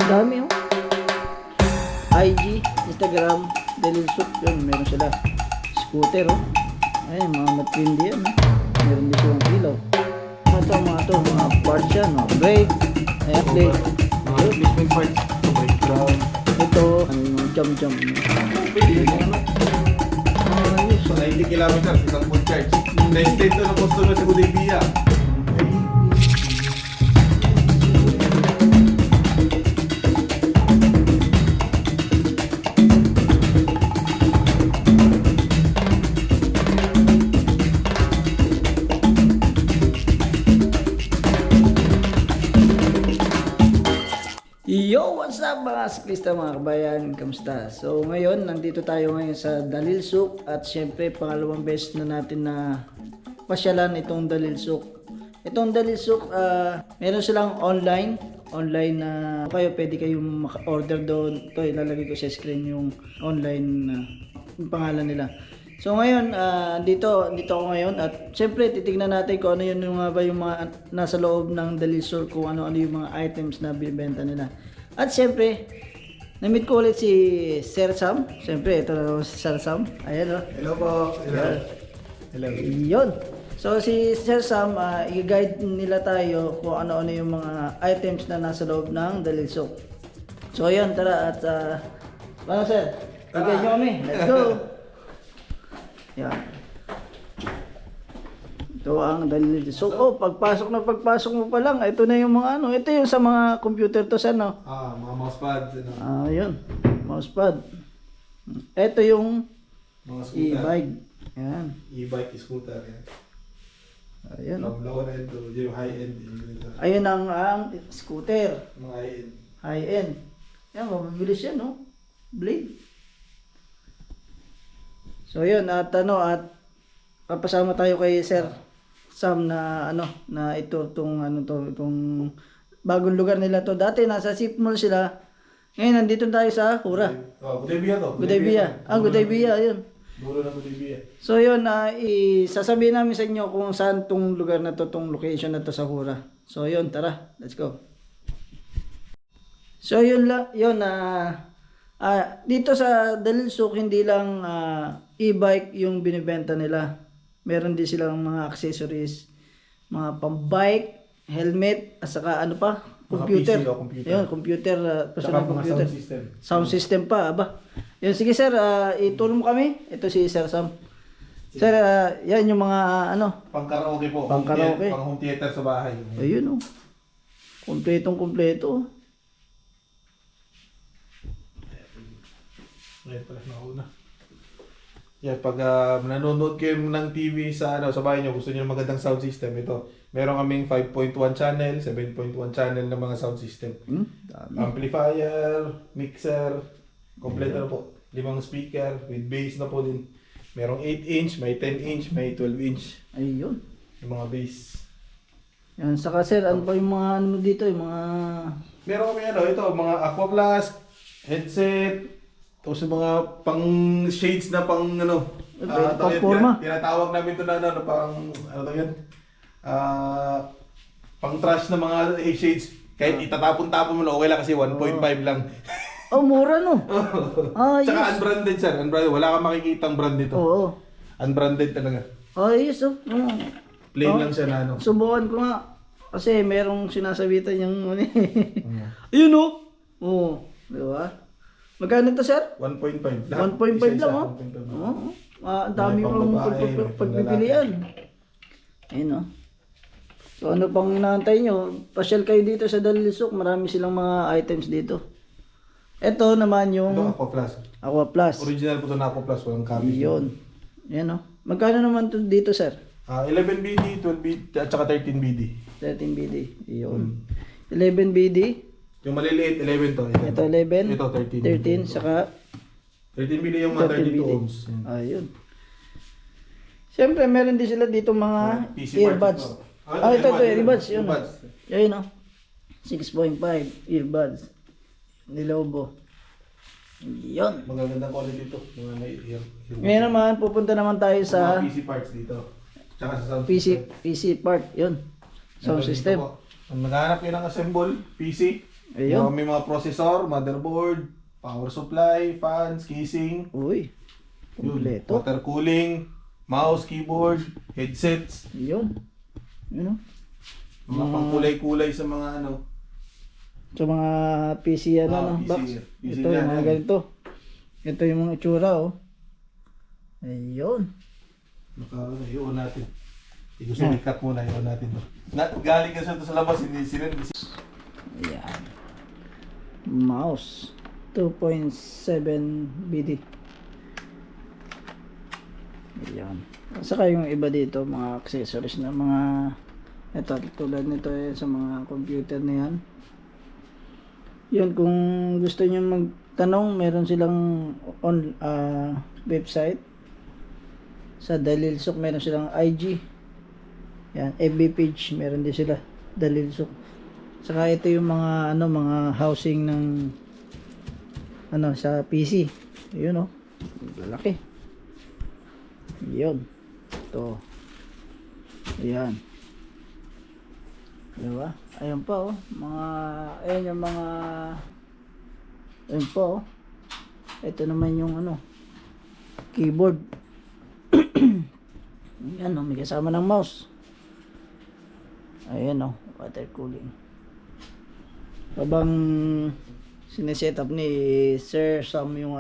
Ang dami oh. IG, Instagram, Dalil Soup, yun, meron sila. Scooter oh. Ay, mga matindi yan oh. Meron din silang ilaw. Mga parts yan oh. Brake, ayan, plate. Mga replacement parts. Breakdown. Ito, ano yung jump. So 90 kilometers, isang full charge. Na-state to ng customer sa Budibia. Yo, what's up mga siklista, mga kabayan, kamusta? So ngayon, nandito tayo ngayon sa Dalil Soup at syempre pangalawang beses na natin na pasyalan itong Dalil Soup. Itong Dalil Soup, meron silang online na pwede kayong maka-order doon. Ito, ilalagay ko sa screen yung online yung pangalan nila. So ngayon, dito ako ngayon at syempre titignan natin kung ano yung mga nasa loob ng Dalil Soup, kung ano yung mga items na binibenta nila. At syempre, na-meet ko ulit si Sir Sam. Syempre, ito na si Sir Sam. Ayan o. Hello po. Hello. Yun. So si Sir Sam, i-guide nila tayo kung ano-ano yung mga items na nasa loob ng Dalil Soup. So yun, tara at ano sir? I-guide nyo kami. Let's go! Yan. Ito ang Dalil Soup. Oh, pagpasok mo pa lang, ito na yung mga ano. Ito yung sa mga computer to sa no? Mga mousepads. Yun. Mousepad. Ito yung Mga scooter. e-bike. Yan. E-bike, scooter. Yan. Ayun. From lower end to yung high end. Ayun ang scooter. Mga high end. High end. Yan, mabilis yan, no? Blade. So yun, at papasama tayo kay Sir Sam na itong bagong lugar nila to. Dati nasa Sip Mall sila. Ngayon nandito tayo sa Hura. Budibia to. Budibia. Budibia, yun. Dulo ng Budibia. So yun, sasabihin namin sa inyo kung saan tong lugar na to, tong location na to sa Hura. So yun, tara, let's go. So yun dito sa Dalil Soup, hindi lang e-bike yung binibenta nila. Meron din silang mga accessories, mga pang-bike, helmet, at saka ano pa, computer. PC o computer. Yun, computer, personal Saka mga computer. sound system. Sound system pa, aba. Yun, sige sir, itulong mo kami. Ito si Sir Sam. Sir, yan yung mga Pang-karaoke po. Pang-karaoke. Pang-home theater sa bahay. ayun oh. Kompletong-kompleto. Ngayon pala nauna. Yan, pag nanonood kayo ng TV sa bahay nyo, gusto niyo ng magandang sound system, ito. Meron kaming 5.1 channel, 7.1 channel ng mga sound system. Dami. Amplifier, mixer, kompleto na po. 5 speaker, with bass na po din. Merong 8-inch, may 10-inch, may 12-inch. Ayun. Yung mga bass. Yan, saka sir, ano pa yung mga ano dito, yung mga... Meron kami ito, mga aqua flask, headset, tapos yung mga pang shades na pang pang-forma. tinatawag namin ito na pang trash na mga shades. Kahit itatapon-tapon mo na okay lang kasi 1.5 lang. Oh, mura no? Tsaka Yes. unbranded sir, unbranded. Wala kang makikitang brand dito. Oo. Unbranded talaga. Yes oh. Plain lang siya na Subukan ko nga. Kasi merong sinasabitan yung ayun oh. Oo. Di ba? Magkano to sir? 1.5 1.5 lang oh. 1.5 lang. Oo. Ang dami May kong pambabae, may pagpipilian. Ayun oh. So ano pang inaantay nyo? Pasyal kayo dito sa Dalil Soup. Marami silang mga items dito. Ito naman yung Ito Aqua Plus. Aqua Plus. Original po ito na Aqua Plus, walang kami. Yun. Yan oh. Magkano naman to dito sir? 11 BD, 12 BD, at saka 13 BD. 13 BD. Yun. 11 BD. Yung maliliit, 11 to. Ito 11. Ito 13. 13. Saka 13 BD yung mga 13 32 BD. ohms. Ayun. Siyempre, meron din sila dito mga PC earbuds. parts Ito, earbuds. Yun. Earbuds. Ayun oh. 6.5 earbuds. Nilobo. Yun. Magagandang quality ito. Mga Ngayon naman, pupunta naman tayo sa mga PC parts dito. Tsaka sa sound PC part. Yun. Sound Meron dito system. po. Kung naghahanap kayo ng assemble, PC, Ayun. May mga processor, motherboard, power supply, fans, casing, Uy. yun, Kompleto. water cooling, mouse, keyboard, headsets, Yun. Yun, oh. mga pangkulay-kulay sa mga ano. Sa mga PC ano, no? PC. Box. PC Ito yan, yung mga yan. ganito. Ito yung mga itsura, oh. Ayun. Iwan natin. Gusto i-cut muna, iwan natin to. Galing kasi ito sa labas, hindi sila. Ayan. Mouse. 2.7 BD. Ayan. Saka yung iba dito, mga accessories na mga ito, tulad nito sa mga computer na yan. Yun, kung gusto nyo magtanong, meron silang website. Sa Dalilsuk, meron silang IG. Yan, FB page, meron din sila. Dalilsuk. Saka ito yung mga mga housing ng sa PC. Yun, oh. Lalaki. Yun. Ito. Ayan. Diba? Ayun pa, oh. Ayan yung mga ayun pa, oh. Ito naman yung keyboard. Ayan, oh. May kasama ng mouse. Ayan, oh. Water cooling. Habang sineset up ni Sir Sam yung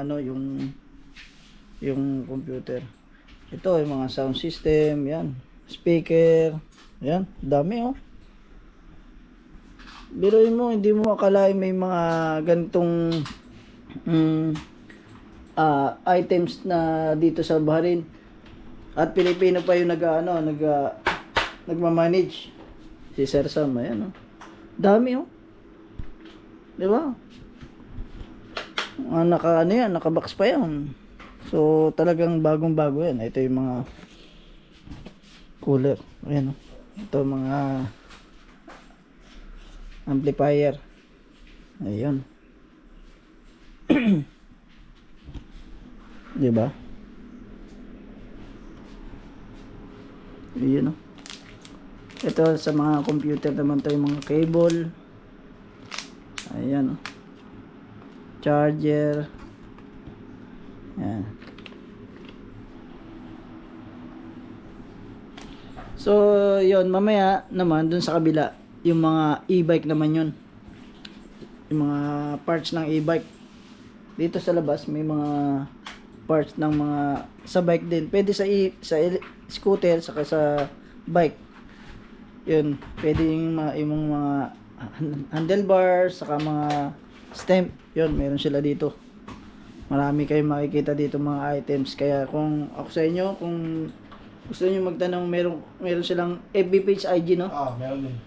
yung computer. Ito yung mga sound system, yan. Speaker, yan, dami, oh. Biruin mo, hindi mo akalain may mga ganitong items na dito sa Bahrain. At Pilipino pa yung nagma-manage. Si Sir Sam, ayan, oh. Dami, oh. Di ba? Naka-box pa yan. So, talagang bagong-bago yan. Ito yung mga cooler. Ayan, oh. Ito mga amplifier. Ayun. Di ba? Ayun, oh. Ito sa mga computer naman to yung mga cable. Ayan, oh. Charger. Ayan. So, yun, mamaya naman dun sa kabila, yung mga e-bike naman yun. Yung mga parts ng e-bike. Dito sa labas may mga parts ng mga sa bike din. Pwede sa scooter saka sa bike. Yun, pwede yung mga handlebars saka mga stem. Yun, meron sila dito. Marami kayong makikita dito mga items. Kaya kung ako sa inyo, kung gusto niyo magtanong, meron silang FB page, IG, no? Meron din.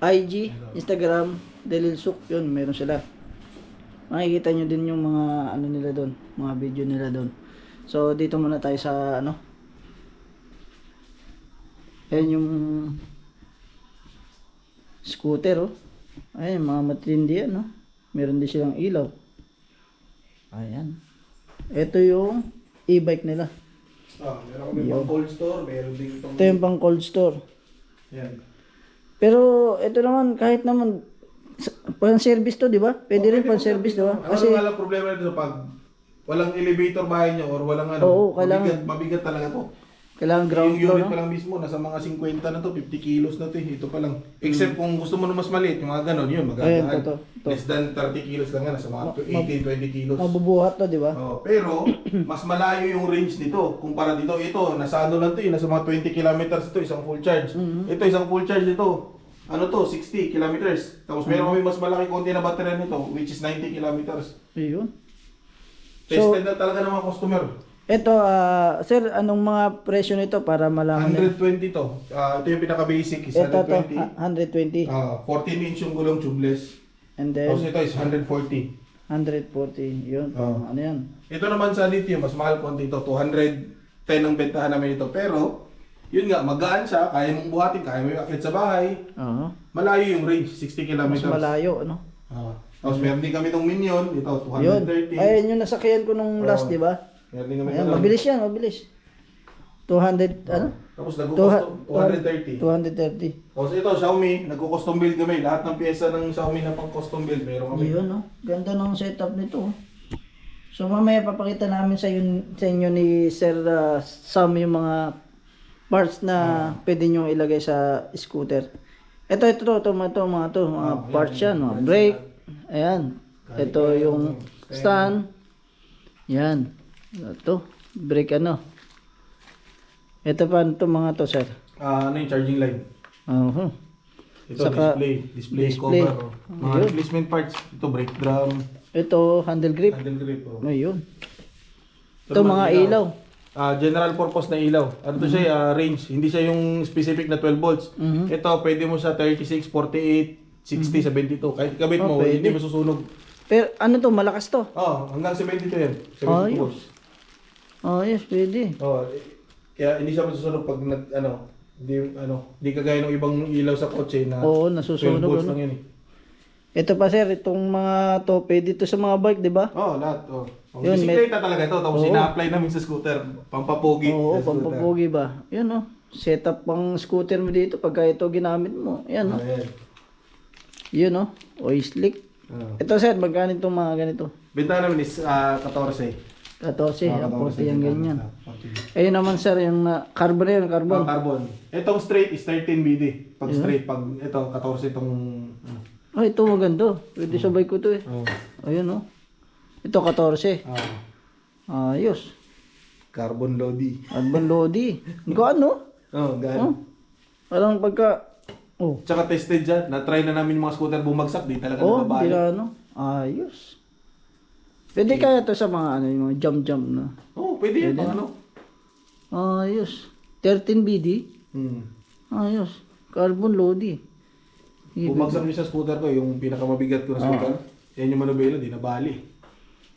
IG, Instagram, Dalilsuk, yun, meron sila. Makikita nyo din yung mga nila doon, mga video nila doon. So, dito muna tayo sa ayan yung scooter, oh. Ayan, mga matindi yan, no? Meron din silang ilaw. Ayan. Ito yung e-bike nila. Meron kami pang cold store, meron din itong... Ito yung pang cold store. Yan. Pero ito naman, kahit naman pang service to, di ba? Pwede rin pang service, di ba? Kasi wala problema nito pag walang elevator bahay niyo or walang Oo, kailangan- mabigat talaga to. Kailangan ground Yung floor, unit no? pa lang mismo, nasa mga 50 na to, 50 kilos na to. Ito pa lang. Except kung gusto mo na mas maliit, yung mga ganon, yun, Ayan, magagaan. to. Less than 30 kilos lang yan, nasa mga 18, 20 kilos. Mabubuhat to, di ba? Pero, mas malayo yung range nito. Kumpara dito, ito, nasa ano lang to, nasa mga 20 kilometers ito, isang full charge. Ito, isang full charge ito. Ano to, 60 kilometers. Tapos meron kami mas malaki konti na battery nito, which is 90 kilometers. Ayun. Tested na talaga ng mga customer. Ito, sir, anong mga presyo nito para malaman nila? 120 to. Ito yung pinaka-basic, is Ito to, 120. 120. 14 inch yung gulong tubeless. And then, Tapos ito is 140. 140. Yun, ano yan? Ito naman sa lithium, mas mahal konti ito. 210 ang bentahan namin ito. Pero, yun nga, magaan siya. Kaya mong buhatin, kaya mo yung akit sa bahay. Oo. Malayo yung range, 60 kilometers. Mas malayo, ano? Tapos meron din kami itong Minion. Ito, Yun. 230. Ayun yung nasakyan ko nung last, di ba? Meron din kami Ayan, ito. mabilis yan, mabilis. 200, ano? Tapos nagko-custom 230. 230. Tapos ito, Xiaomi, nagko-custom build kami. Lahat ng pyesa ng Xiaomi na pang custom build, meron kami. Yun, no? Ganda ng setup nito. So mamaya papakita namin sa inyo ni Sir Sam yung mga parts na pwede nyo ilagay sa scooter. Ito, mga parts yan, mga brake. Ayan. Ito yung stand. Yan. Ito, brake ano. Ito pa ito mga to, sir. Ano yung charging line? Ito, Saka, display cover. Mga replacement parts. Ito, brake drum. Ito, handle grip. Handle grip. Ayun. Ito mga ilaw. General purpose na ilaw. Ano to siya, range. Hindi siya yung specific na 12 volts. Ito, pwede mo sa 36, 48, 60, 72. Kahit kabit mo, pwede. hindi masusunog. Pero ano to, malakas to? Hanggang 72 yan. 72 volts. Yes, pwede. Kaya hindi siya masusunog pag hindi kagaya ng ibang ilaw sa kotse na Oo, 12 nasusunog. volts lang yan eh. Ito pa sir, itong mga to, pwede to sa mga bike, di ba? Lahat. Yun, Bisikleta talaga ito. Tapos ina-apply namin sa scooter. Pampapogi. Oo, sa scooter. pampapogi ba? Yun oh. Setup pang scooter mo dito pagka ito ginamit mo. Yan oh. Ayan. Yun oh. Oil slick. Ito sir, magkano itong mga ganito? Benta namin is 14. 14, apote yung ganyan. Ayun naman sir, yung carbon na yun, carbon. Carbon. Itong straight is 13 BD. Pag straight, pag ito 14 itong Ito maganda. Pwede sa bike ko to eh. Ayun oh. Ito 14. Ayos. Carbon Lodi. Carbon Lodi. Gaano? Gaano. Parang pagka Tsaka tested dyan. Na-try na namin yung mga scooter bumagsak. Di talaga hindi nababali. na ano. Ayos. Pwede kaya to sa mga yung mga jump na. Pwede yan. Pang ano. Ayos. 13 BD. Ayos. Carbon Lodi. Bumagsak niyo sa scooter ko. Yung pinakamabigat ko na scooter. Yan yung manubela. Di nabali.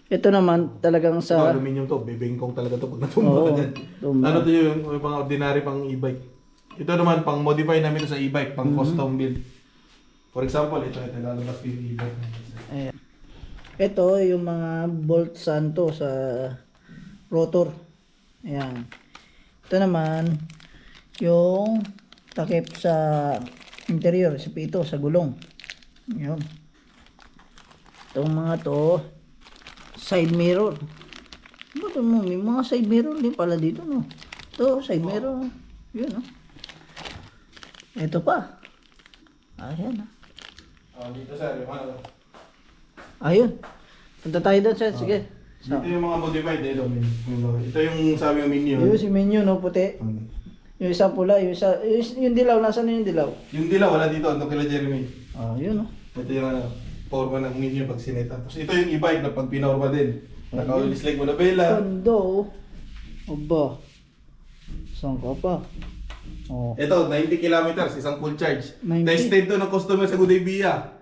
Ito naman talagang sa Aluminium to. Bebengkong talaga to pag natumba ka dyan. Ano to yung pang ordinary pang e-bike. Ito naman pang modify namin ito sa e-bike. Pang custom build. For example, ito lalabas ko yung e-bike. Ayan. Ito yung mga bolt santo sa rotor. Ayan. Ito naman yung takip sa interior, sa pito, sa gulong. Ayan. Itong mga to side mirror. Ba't mo? May mga side mirror din pala dito, no? Ito, side mirror. Yun, no? Ito pa. Ayan, ha? Dito sir, yung ano. Ayun. Punta tayo doon, sir. Sige. Dito yung mga modified. Ito yung sabi yung minion. Yung si menu, no? Puti. Yung isa pula, yung isa... Yung dilaw, nasaan na yung dilaw? Yung dilaw, wala dito. Ito kila Jeremy. Yun, no? Ito yung forma ng minion pag sineta. Tapos ito yung e-bike na pag pinorma din. Naka-dislike mo na bela. Kondo. Aba. Saan ka pa? Ito, 90 kilometers, isang full charge. 90? Tested to ng customer sa Gudebia.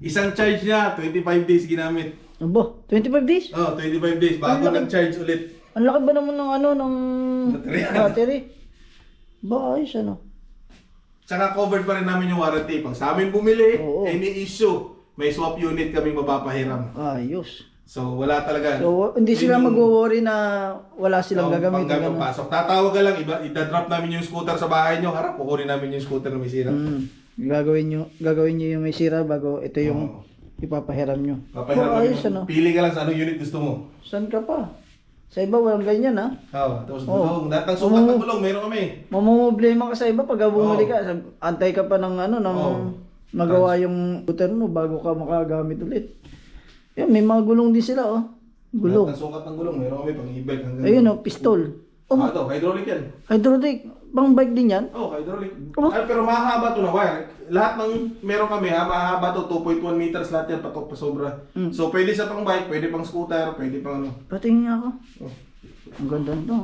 Isang charge niya, 25 days ginamit. Aba, 25 days? 25 days, bago nag-charge ulit. Ang laki ba naman ng ng battery? Ba, ayos ano? Tsaka covered pa rin namin yung warranty. Pag sa amin bumili, any issue, may swap unit kaming mapapahiram. Ayos. So wala talaga. So hindi sila mag-worry na wala silang gagamitin. Pag pasok, tatawag ka lang, ida-drop namin yung scooter sa bahay nyo, harap, kukunin namin yung scooter na may sira. Gagawin nyo yung may sira bago ito yung ipapahiram nyo. Papahiram ayos namin. ano? Pili ka lang sa anong unit gusto mo. Saan ka pa? Sa iba walang ganyan ha? Tapos gulong. Lahat ng sukat ng gulong, meron kami. Mamumblema ka sa iba pag bumuli ka. Antay ka pa ng magawa yung scooter mo bago ka makagamit ulit. Yan, may mga gulong din sila Gulong. Lahat ng sukat ng gulong, meron kami pang e-bike hanggang. Ayun pistol. Ito, hydraulic yan. Hydraulic. Pang bike din yan? Hydraulic. Pero mahaba to na wire. Lahat ng meron kami mahaba to, 2.1 meters lahat yan, patok pa sobra. So pwede sa pang bike, pwede pang scooter, pwede pang ano. Patingin nga ako. Ang ganda nito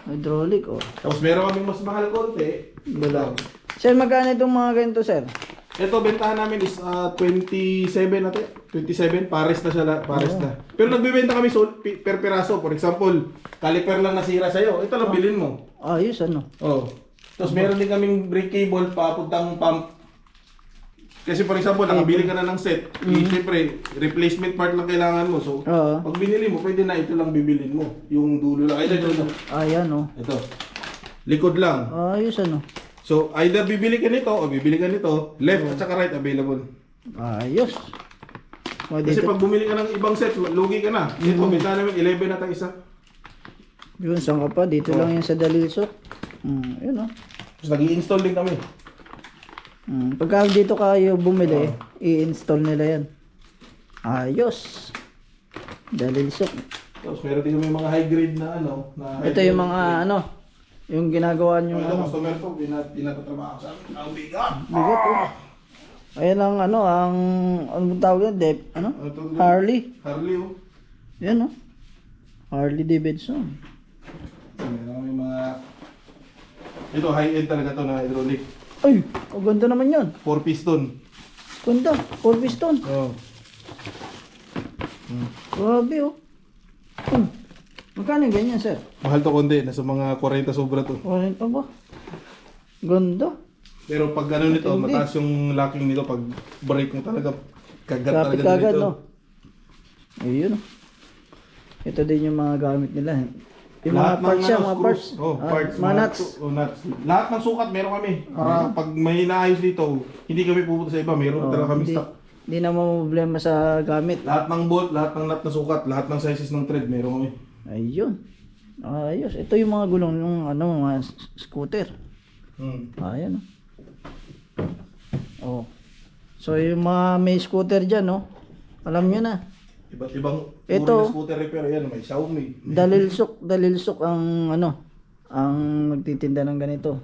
Hydraulic Tapos meron kaming mas mahal konti. Gulong. Sir, magkano itong mga ganito, sir? Ito, bentahan namin is 27 natin. 27, pares na siya, pares na. Pero nagbebenta kami per piraso. For example, caliper lang nasira sa'yo. Ito lang bilhin mo. Ayos, ano? Tapos meron din kaming brake cable papuntang pump. Kasi for example, nakabili ka na ng set, siyempre, replacement part lang kailangan mo. So, Oo. pag binili mo, pwede na ito lang bibilin mo. Yung dulo lang. Ito. Ayan oh. Ito. Likod lang. Ayos ano. So, either bibili ka nito o bibili ka nito, left at saka right available. Ayos. O, Kasi dito. pag bumili ka ng ibang set, lugi ka na. Ito, benta namin 11 na tayo isa. Yun, saan ka pa? Dito lang yan sa Dalilsok. Yun oh. Tapos nag-i-install din kami. Pagka dito kayo bumili, i-install nila yan. Ayos. Dalilsok. Tapos meron din kami mga high grade na ano. Na Ito yung mga ano, yung ginagawa nyo Ito, ano. customer ko, pinatatrabaho sa amin. Ang bigat! Bigat oh. Ayan ang ano, ang ano tawag yan? Ano? Ano to? Harley. Harley, oh. Yan oh. Harley Davidson. Meron kami mga... Ito, high-end talaga to na hydraulic. Ay, ang ganda naman yan. 4 piston. Ganda, 4 piston. Oh. Grabe oh. Magkano yung ganyan sir? Mahal to konti, nasa mga 40 sobra to. Warin pa ba? Ganda. Pero pag ano nito, Hindi. mataas yung locking nito, pag brake mo talaga, kagat Kapit talaga kagad dito. no. Ayun oh. Ito din yung mga gamit nila. Yung mga Lahat ng parts yan, ano, mga screws. parts. Oh, parts. Mga nuts. Nuts. Lahat ng sukat meron kami. Para pag may naayos dito, hindi kami pupunta sa iba. Meron talaga kami stock. Hindi na mo problema sa gamit. Lahat ng bolt, lahat ng nut na sukat, lahat ng sizes ng thread, meron kami. Ayun. Ayos. Ito yung mga gulong ng ano, mga scooter. Ayan oh. So yung mga may scooter dyan, no? Alam nyo na. Iba't ibang Ito. uri ng scooter repair. Yan, may Xiaomi. Dalilsok ang ano, ang nagtitinda ng ganito.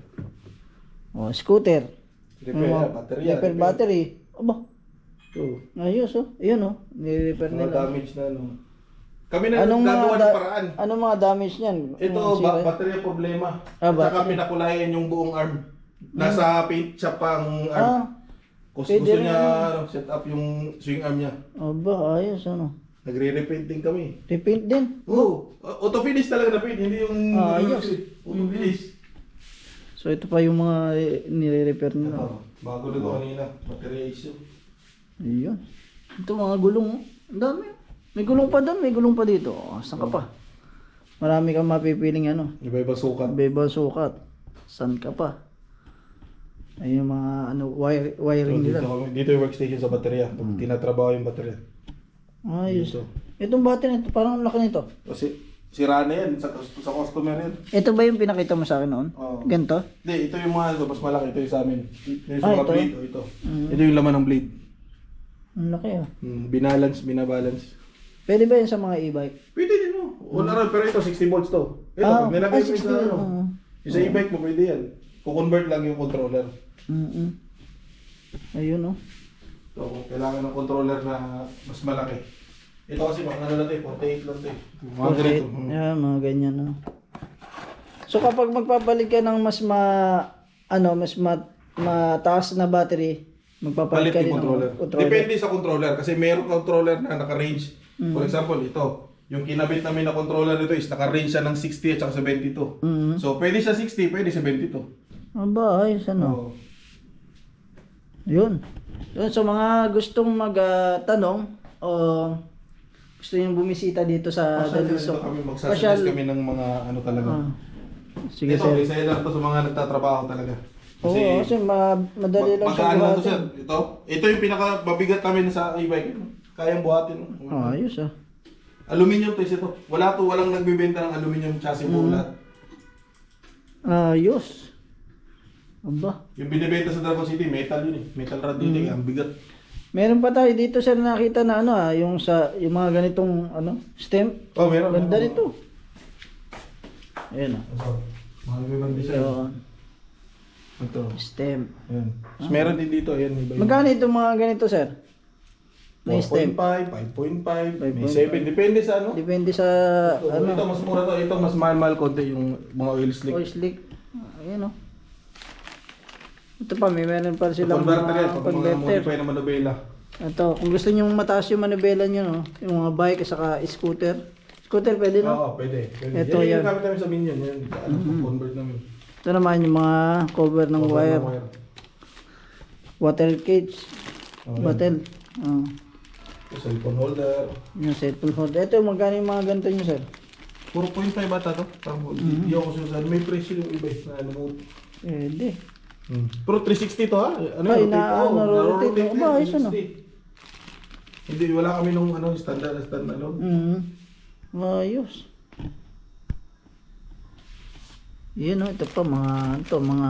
Oh, scooter. Repair, battery. Repair battery. Aba, Ito. ayos oh. Ayun oh, ni-repair Mga nila. damage na ano. Kami na gagawa ng paraan. Anong mga damage niyan? Ito, battery problema. Ah, At saka battery. pinakulayan yung buong arm. Nasa paint shop pa ang arm. Ah, Gusto pwede rin niya ano. set up yung swing arm niya. aba, ayos ano. Nagre-repaint din kami. Repaint din. Oo. Auto finish talaga na paint, hindi yung Ayos. auto finish. So ito pa yung mga nire-repair nila. Ito, bago na ito kanina. Battery issue. Ayun. Ito mga gulong oh. Ang dami. May gulong pa doon, may gulong pa dito. Oh, saan ka pa? Marami kang mapipiling ano. Iba-iba sukat. Beba sukat. Saan ka pa? Ayun yung mga ano, wiring nila. Dito yung workstation sa baterya. Pag tinatrabaho yung baterya. Ayos. Dito. Itong battery nito, parang ang laki nito. Kasi sira na yan sa customer yan. Ito ba yung pinakita mo sa akin noon? Oo. Ganito? Hindi, ito yung mga ito, mas malaki. Ito yung sa amin. Yung Ah, mga ito? blade. Ito. Ito yung laman ng blade. Ang laki ah. Binabalance. Pwede ba yun sa mga e-bike? Pwede din mo. Wala rin, pero ito 60 volts to. Ito, Ah, nilagay mo 60 sa ano. oo. Yung sa e-bike mo pwede yan. Kukonvert lang yung controller. Ayun oh. So, kung kailangan ng controller na mas malaki. Ito kasi mga ano lang ito, 48 lang ito. Mga ganito. Yeah, mga ganyan oh. So kapag magpapalit ka ng mas mataas na battery, magpapalit Palit ka yung din controller. ng controller. Depende sa controller kasi mayroong controller na naka-range. For example, ito. Yung kinabit namin na controller nito is naka-range siya ng 60 at saka 72. So, pwede siya 60, pwede 72. Aba, ayos ano. Oo. Yun. Yun, so mga gustong magtanong o gusto nyo bumisita dito sa Dalilsok. Magsasuggest kami ng mga ano talaga. Sige Ito, sir. reseller to sa mga nagtatrabaho talaga. Oo, kasi madali lang siya Magkaan lang to buhatin. sir. Ito yung pinaka-mabigat namin sa e-bike. Kayang buhatin. Ayos ah. Aluminum to ito. Walang nagbebenta ng aluminum chassis po lahat. Ayos. Aba. Yung binibenta sa Dragon City, metal yun eh. Metal rod dito, ang bigat. Meron pa tayo dito sir nakita na ano yung mga ganitong stem. Oh, meron. Ganda nito. Ayan Mga ibang design. So, Ito. stem. Ayan. Tapos meron din dito, ayan. Iba Magkano itong mga ganito sir? May stem. 4.5, 5.5, may 7. Depende sa ano. Depende sa Ito mas mura to. Ito mas mahal konti yung mga oil slick. oil slick. Ayan o. Ito pa, meron pa silang Converter yan. mga Pag mga converter. modify na manubela. Ito, kung gusto nyo mataas yung manubela nyo, no? Yung mga bike at saka scooter. Scooter pwede no? Oo, pwede. Ito, yan. yan. Yung gamit namin sa Minion. Yan. Ano, convert namin. Ito naman yung mga cover ng Cover wire. ng wire. Water cage. Battle. Oh. Cellphone holder. Yung cellphone holder. Ito, magkano yung mga ganito nyo, sir? 4.5 bata to. Tama. Hindi ako sinasabi. May presyo yung iba na ano mo. Pwede. Pero 360 to ha? Ano Ay, yun? na-rotate. Yan, Aba, ayos ano. 360. Hindi, wala kami nung ano, standard ano. Ayos. Yun o, ito pa mga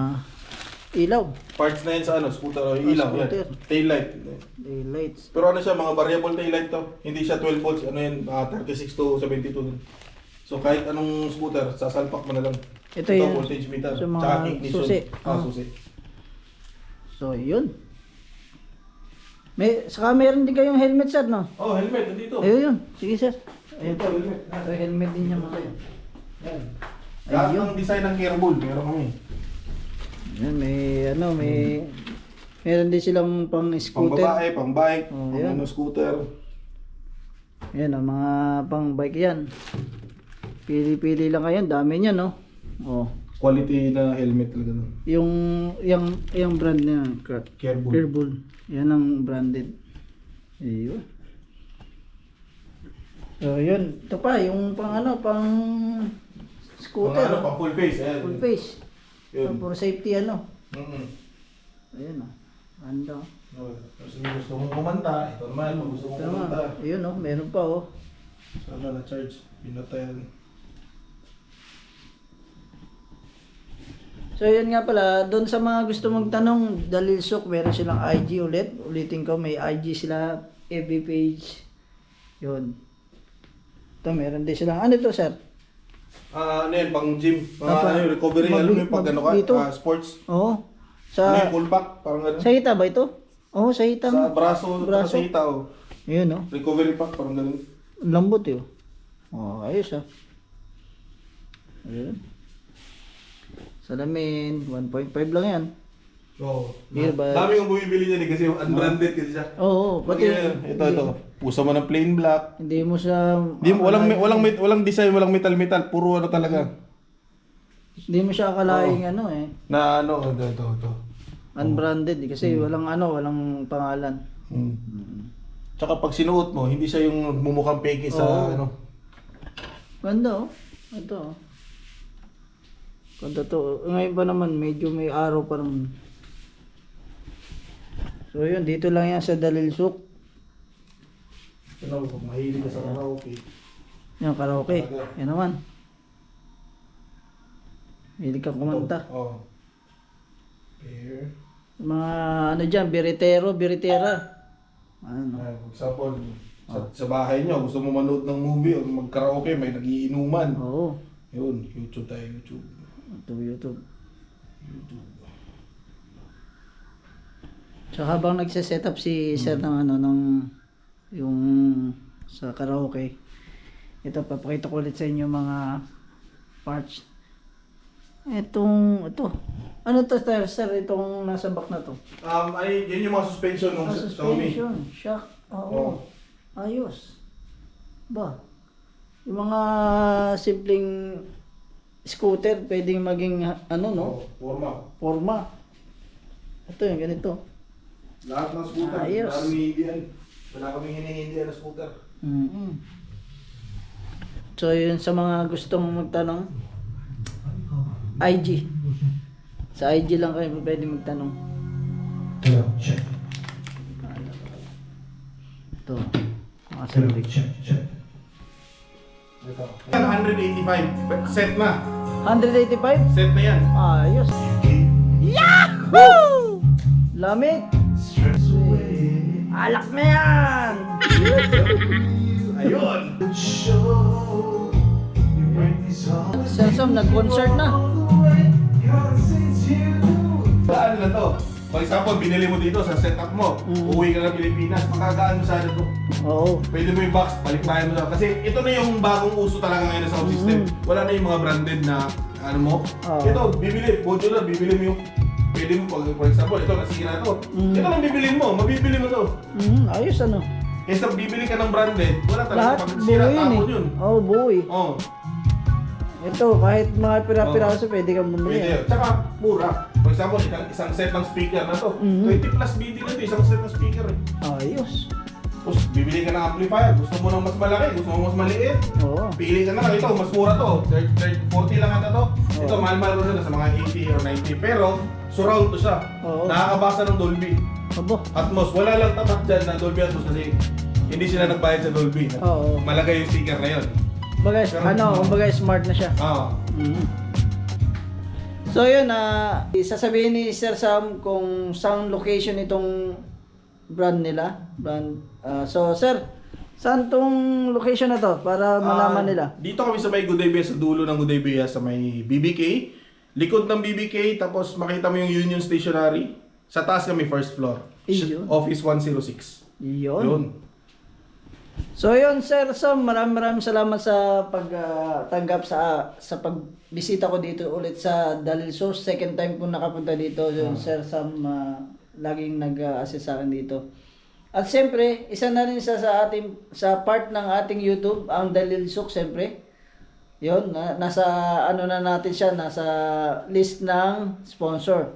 ilaw. Parts na yan sa ano, scooter o ilaw. Scooter. Yan. Taillight. Daylights. Pero ano siya, mga variable taillight to. Hindi siya 12 volts, ano yan, 36 to 72 din. So kahit anong scooter, sasalpak mo na lang. Ito yun. Voltage meter. So, mga Tsaka ignition. susi. Susi. So, yun. Saka meron din kayong helmet, sir, no? Oh, helmet, nandito. Ayun yun. Sige, sir. Ayun. Ito, helmet. Ito, helmet din niya mga. Yan. Lahat Ayun. ng design ng Carebull, meron kami. Yan, meron din silang pang Pang scooter. babae, pang bike, Oh, pang yan. ano, scooter. Yan, mga pang bike yan. Pili-pili lang kayo. Dami niya, no? Oh. Quality na helmet talaga. No? Yung brand niya, Carebull. Carebull. Yan ang branded. Ayun. So, yun. Ito pa, yung pang scooter. Mga ano, pang full face. Ayan. Full face. Yun. For safety, ano. Mm-hmm. Ayun, oh. Ando. Kasi gusto mong kumanta, ito naman, kung gusto mong Ito kumanta. nga. Ayun, oh. Meron pa, oh. Sana na-charge, pinatayan. So yun nga pala, doon sa mga gusto magtanong, Dalil Souk, meron silang IG ulit. Ulitin ko, may IG sila, FB page. Yun. Ito, meron din silang, ano to, sir? Ano yan, pang gym, Ah, ano yung recovery, ano yung pag ano ka, dito. sports. Oo. Ano Sa, yung full back, parang ano. sa hita ba ito? Oo, sa hita. Sa braso, Braso. sa hita, oh. Yun, oh. Recovery pack, parang ganun. Ang lambot, yun. Oh, ayos, ah. Ayun. Salamin, 1.5 lang yan. Oo. Earbuds. Dami yung bumibili niya kasi unbranded kasi siya. Oo, pati. Ito. Pusa mo ng plain black. Hindi mo siya, Walang design, walang metal, puro ano talaga. hindi mo siya akalaing ano eh. Na ano, ito. Unbranded eh, kasi walang pangalan. Tsaka pag sinuot mo, hindi siya yung mumukhang peke sa Oo. ano. Ganda oh. Ito oh. Ganda to. Ngayon pa naman, medyo may araw pa naman. So yun, dito lang yan sa Dalil Souk. Ano, pag mahilig ka sa karaoke. Yung karaoke. Yan naman. Hilig kang kumanta. Oo. Pair. Mga ano dyan, biritera. Ano? For example, sa bahay nyo, gusto mo manood ng movie o mag-karaoke, may nagiinuman. Oo. Yun, YouTube tayo, YouTube. Ito YouTube. So habang nagse-set up si Sir ng yung sa karaoke, ito papakita ko ulit sa inyo mga parts. Ito. Ano to, sir? Itong nasa back na to. Yun yung mga suspension ng Xiaomi. Suspension, shock. Oo. Oh. Ayos. Ba? Yung mga simpleng scooter, pwedeng maging ano, no? Forma. Ito yung ganito. Lahat ng scooter, Ayos. wala kaming hinihindihan. Wala kaming hinihindihan na scooter. So yun sa mga gustong magtanong, IG. Sa IG lang kayo pwede magtanong. Ito. Mga sandwich. Ito. 185. Set na. 185? Set na yan. Ayos. Yahoo! Lamig. Alak na yan! Ayun! Sensam, nag-concert na. Saan na to? For example, binili mo dito sa setup mo. Uwi ka ng Pilipinas, makagaan mo sana to. Oo. Pwede mo yung box, balikbayan mo na. Kasi ito na yung bagong uso talaga ngayon sa sound system. Wala na yung mga branded na ano mo. Oo. Ito, bibili, modular, bibili mo yung pwede mo, for example, ito nasira to. Ito lang bibilin mo, mabibili mo to. Ayos ano. Kaysa bibili ka ng branded, wala talaga. Lahat Pag buo sira, yun tapon eh. yun. Oo, buo eh. Oh, Ito, kahit mga pira-piraso pwede kang bumili. pwede. Tsaka, mura. For example, isang set ng speaker na to. 20 plus BD na to, isang set ng speaker eh. Ayos. Tapos bibili ka ng amplifier, gusto mo ng mas malaki, gusto mo mas maliit. Oo. Pili ka na lang, ito mas mura to, 40 lang ata to. Ito mahal-mahal ko sa mga 80 or 90, pero surround to siya. Oo. Nakakabasa ng Dolby Abo. Atmos. Wala lang tatak dyan na Dolby Atmos kasi hindi sila nagbayad sa Dolby. Oo. Malagay yung sticker na yun. Bagay, kumbaga smart na siya. Oo. So yun, sasabihin ni Sir Sam kung saan location itong brand nila. So Sir, saan tong location na to para malaman nila? Dito kami sa may Goodebia, sa dulo ng Goodebia, sa may BBK. Likod ng BBK, tapos makita mo yung Union Stationery. Sa taas kami, first floor. Iyon. Office 106. Yun. So yun Sir Sam, maraming salamat sa pagtanggap sa pagbisita ko dito ulit sa Dalil Source. Second time ko nakapunta dito. Yun Sir Sam, laging nag-assist sa akin dito. At siyempre, isa na rin sa part ng ating YouTube, ang Dalil Source siyempre. Yun, nasa ano na natin siya, nasa list ng sponsor.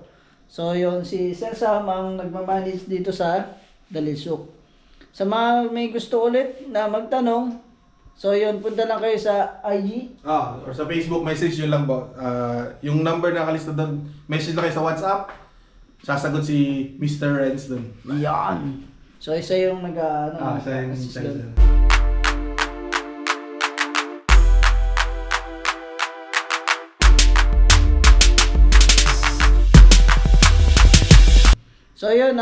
So yun, si Sir Sam ang nagmamanage dito sa Dalil Source. Sa mga may gusto ulit na magtanong, so yun, punta lang kayo sa IG. Or sa Facebook message yun lang po. Yung number na nakalista doon, message lang kayo sa WhatsApp. Sasagot si Mr. Renz doon. Yan. So isa yung Siya yung assist siya doon. yun. So yun,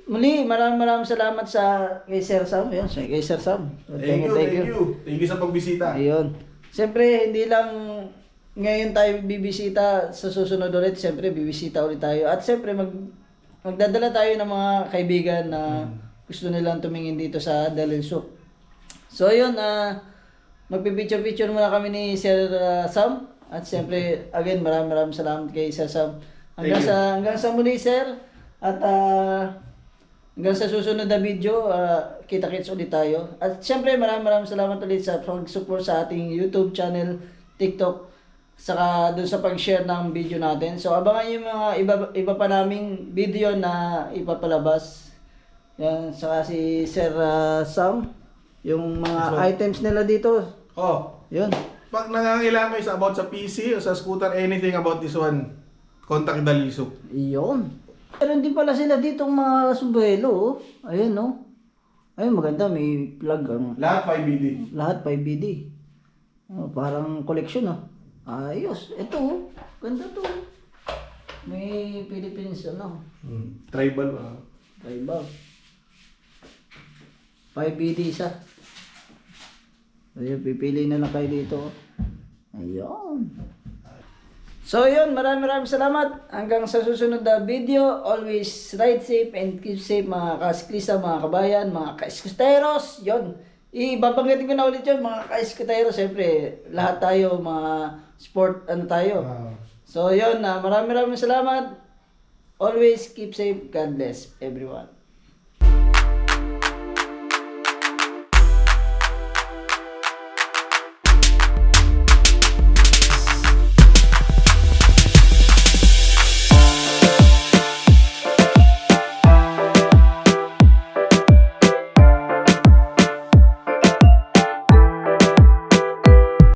muli, maraming salamat kay Sir Sam. Yun, kay Sir Sam. Thank you. Thank you sa pagbisita. Ayun. Siyempre, hindi lang ngayon tayo bibisita, sa susunod ulit, siyempre, bibisita ulit tayo. At siyempre, magdadala tayo ng mga kaibigan na gusto nilang tumingin dito sa Dalil Souk. So, ayun, magpipicture-picture muna kami ni Sir Sam. At siyempre, again, maraming salamat kay Sir Sam. Hanggang sa muli, Sir. At hanggang sa susunod na video, kita-kits ulit tayo. At siyempre, maraming salamat ulit sa pag-support sa ating YouTube channel, TikTok, saka doon sa pag-share ng video natin. So, abangan yung mga iba pa naming video na ipapalabas. Yan, saka si Sir Sam, yung mga items nila dito. Yun. Pag nangangailangan kayo about sa PC o sa scooter, anything about this one, contact Dalil Souk. Yun. Meron din pala sila ditong mga sombrero. Ayun, no? Ayun, maganda. May plug. Lahat 5BD. Lahat 5BD. Parang collection, ayos. Ito, ganda to. May Philippines, Tribal. Tribal. 5BD isa. Ayun, pipili na lang kayo dito. Ayun. So yun, maraming salamat. Hanggang sa susunod na video, always ride safe and keep safe mga kasiklista, mga kabayan, mga kaiskuteros. Yun, ibabanggitin ko na ulit yun, mga kaiskuteros. Siyempre, lahat tayo, mga sport, tayo. So yun, maraming salamat. Always keep safe. God bless everyone.